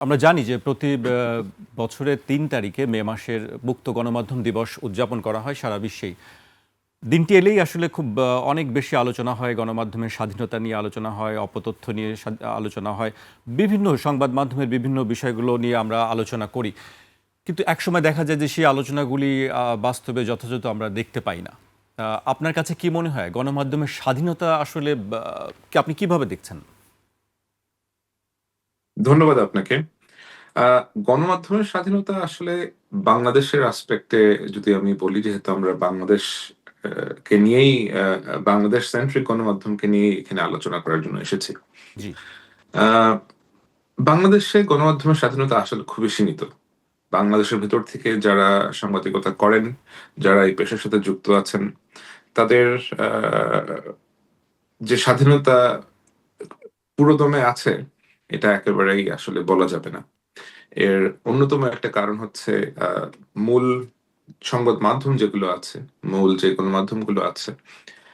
আমরা জানি যে প্রতি বছরের ৩ তারিখে মে মাসের মুক্ত গণমাধ্যম দিবস উদযাপন করা হয় সারা বিশ্বেই। দিনটি এলেই আসলে খুব অনেক বেশি আলোচনা হয়, গণমাধ্যমের স্বাধীনতা নিয়ে আলোচনা হয়, অপতথ্য নিয়ে আলোচনা হয়, বিভিন্ন সংবাদ মাধ্যমের বিভিন্ন বিষয়গুলো নিয়ে আমরা আলোচনা করি। কিন্তু একসময় দেখা যায় যে সেই আলোচনাগুলি বাস্তবে যথাযথ আমরা দেখতে পাই না। আপনার কাছে কি মনে হয় গণমাধ্যমের স্বাধীনতা আসলে আপনি কিভাবে দেখছেন? ধন্যবাদ আপনাকে। গণমাধ্যমের স্বাধীনতা আসলে বাংলাদেশের আসপেক্টে যদি আমি বলি, যেহেতু আমরা বাংলাদেশ কে নিয়েই বাংলাদেশ সেন্ট্রিক গণমাধ্যমকে নিয়েই এখানে আলোচনা করার জন্য এসেছি। জি। আ বাংলাদেশে গণমাধ্যমের স্বাধীনতা আসলে খুবই সীমিত। বাংলাদেশের ভেতর থেকে যারা সাংবাদিকতা করেন, যারা এই পেশার সাথে যুক্ত আছেন, তাদের আ যে স্বাধীনতা পুরোদমে আছে, এটা একেবারেই আসলে বলা যাবে না। এর অন্যতম একটা কারণ হচ্ছে আ মূল সংবাদ মাধ্যম যেগুলো আছে, মূল যে গণমাধ্যমগুলো আছে,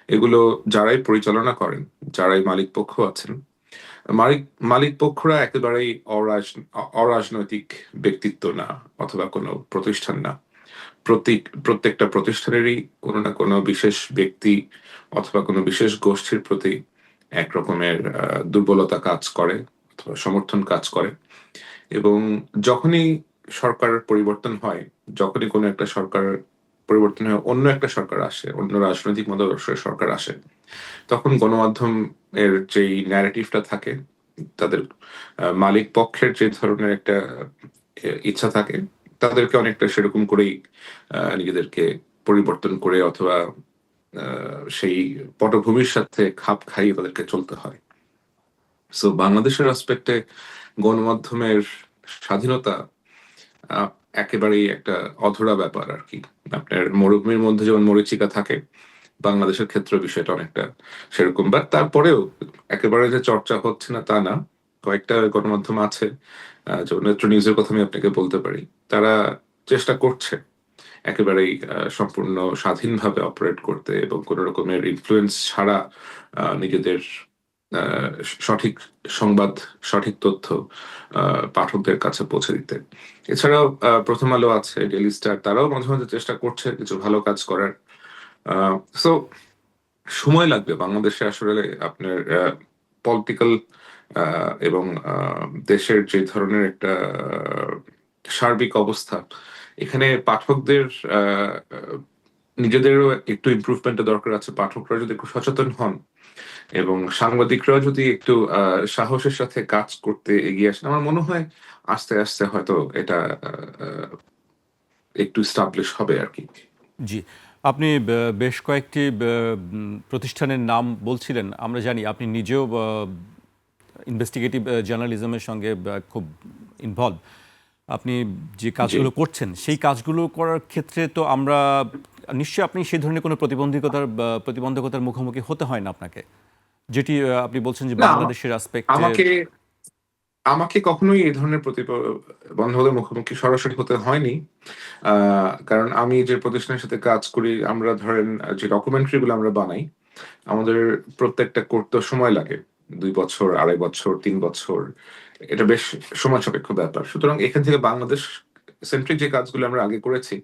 এগুলো যারাই পরিচালনা করেন, যারাই মালিকপক্ষ আছেন, মালিক মালিকপক্ষরা একেবারেই অরাজনৈতিক ব্যক্তিত্ব না, অথবা কোনো প্রতিষ্ঠান না। প্রত্যেকটা প্রতিষ্ঠানেরই কোনো না কোনো বিশেষ ব্যক্তি অথবা কোনো বিশেষ গোষ্ঠীর প্রতি এক রকমের দুর্বলতা কাজ করে অথবা সমর্থন কাজ করে। এবং যখনই সরকারের পরিবর্তন হয়, যখনই কোনো একটা সরকার পরিবর্তন হয়ে অন্য একটা সরকার আসে, অন্য রাজনৈতিক মতাদর্শের সরকার আসে, তখন গণমাধ্যম এর যেই ন্যারেটিভটা থাকে, তাদের মালিক পক্ষের যে ধরনের একটা ইচ্ছা থাকে, তাদেরকে অনেকটা সেরকম করেই নিজেদেরকে পরিবর্তন করে অথবা সেই পটভূমির সাথে খাপ খাইয়ে তাদেরকে চলতে হয়। সো বাংলাদেশের আসপেক্টে গণমাধ্যমের স্বাধীনতা আ একেবারেই একটা অধরা ব্যাপার আরকি। আপনার মরুভূমির মধ্যে যেমন মরীচিকা থাকে, বাংলাদেশের ক্ষেত্রেও বিষয়টা অনেকটা সেরকম। বাট তারপরেও একেবারে যে চর্চা হচ্ছে না তা না। কয়েকটা গণমাধ্যম আছে, যেমন মেট্রো নিউজের কথা আমি আপনাকে বলতে পারি। তারা চেষ্টা করছে একেবারেই সম্পূর্ণ স্বাধীনভাবে অপারেট করতে এবং কোন রকমের ইনফ্লুয়েন্স ছাড়া নিজেদের আ সঠিক সংবাদ, সঠিক তথ্য পাঠকদের কাছে পৌঁছে দিতে। এছাড়াও 'প্রথম আলো' আছে, 'ডেইলি স্টার' তারাও মাঝে, মাঝে চেষ্টা করছে কিছু ভালো কাজ করার। আ সো সময় লাগবে বাংলাদেশে আসলে আপনার পলিটিক্যাল আ এবং দেশের যে ধরনের একটা সার্বিক অবস্থা, এখানে পাঠকদের আ আ নিজেদেরও একটু ইমপ্রুভমেন্ট এর দরকার আছে। পাঠকরা যদি একটু সচেতন হন এবং সাংবাদিকরাও যদি একটু সাহসের সাথে কাজ করতে এগিয়ে আসেন, আমার মনে হয় আস্তে, আস্তে হয়তো এটা আ আ একটু এস্টাবলিশ হবে আরকি। জি। আপনি বেশ কয়েকটি প্রতিষ্ঠানের নাম বলছিলেন। আমরা জানি আপনি নিজেও ইনভেস্টিগেটিভ জার্নালিজমের সঙ্গে খুব ইনভলভ। আপনি যে জি। কাজগুলো করছেন, সেই কাজগুলো করার ক্ষেত্রে তো আমরা নিশ্চয়ই আপনি সেই ধরনের কোনো প্রতিবন্ধকতার মুখোমুখি হতে হয় না আপনাকে। যেটি আপনি বলছেন যে না, বাংলাদেশের অ্যাসপেক্টে। আমাকে আমাকে কখনোই এই ধরনের বন্ধকতার মুখোমুখি সরাসরি হতে হয়নি। আ কারণ আমি যে প্রতিষ্ঠানের সাথে কাজ করি, আমরা ধরেন যে ডকুমেন্টারি গুলো আমরা বানাই, আমাদের প্রত্যেকটা করতেও সময় লাগে। ২ বছর, ২.৫ বছর, ৩ বছর। এটা বেশ সময় সাপেক্ষ ব্যাপার। সুতরাং এখান থেকে বাংলাদেশ সেন্ট্রিক যে কাজগুলো আমরা আগে করেছি,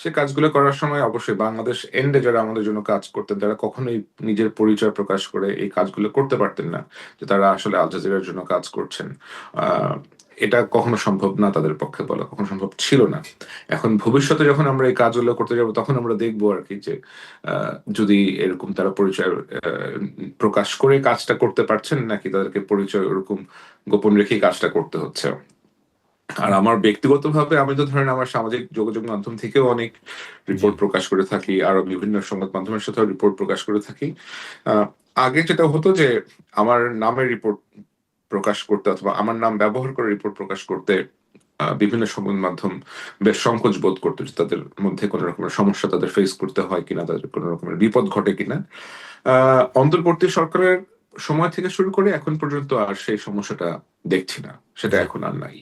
সে কাজগুলো করার সময় অবশ্যই বাংলাদেশ এন্ডে যারা আমাদের জন্য কাজ করতেন, তারা কখনোই নিজের পরিচয় প্রকাশ করে এই কাজগুলো করতে পারতেন না। যে তারা আসলে আল জাজিরার জন্য কাজ করছেন। আ এটা কখনো সম্ভব না তাদের পক্ষে বলা, কখনো সম্ভব ছিল না। এখন ভবিষ্যতে যখন আমরা এই কাজগুলো করতে যাব, তখন আমরা দেখব আরকি যে আ যদি এরকম তারা পরিচয় প্রকাশ করে কাজটা করতে পারছেন, নাকি তাদেরকে পরিচয় ওরকম গোপন রেখেই কাজটা করতে হচ্ছে। আর আমার ব্যক্তিগতভাবে আমি তো ধরেন আমার সামাজিক যোগাযোগ মাধ্যম থেকেও অনেক জি। রিপোর্ট প্রকাশ করে থাকি। আরো বিভিন্ন সংবাদ মাধ্যমের সাথেও রিপোর্ট প্রকাশ করে থাকি। আ আগে যেটা হতো যে আমার নামে রিপোর্ট প্রকাশ করতে অথবা আমার নাম ব্যবহার করে রিপোর্ট প্রকাশ করতে বিভিন্ন সংবাদ মাধ্যম বেশ সংকোচ বোধ করত যে তাদের মধ্যে কোন রকমের সমস্যা তাদের ফেস করতে হয় কিনা, তাদের কোন রকমের বিপদ ঘটে কিনা। আ অন্তর্বর্তী সরকারের সময় থেকে শুরু করে এখন পর্যন্ত আর সেই সমস্যাটা দেখছি না। সেটা জি। এখন আর নাই।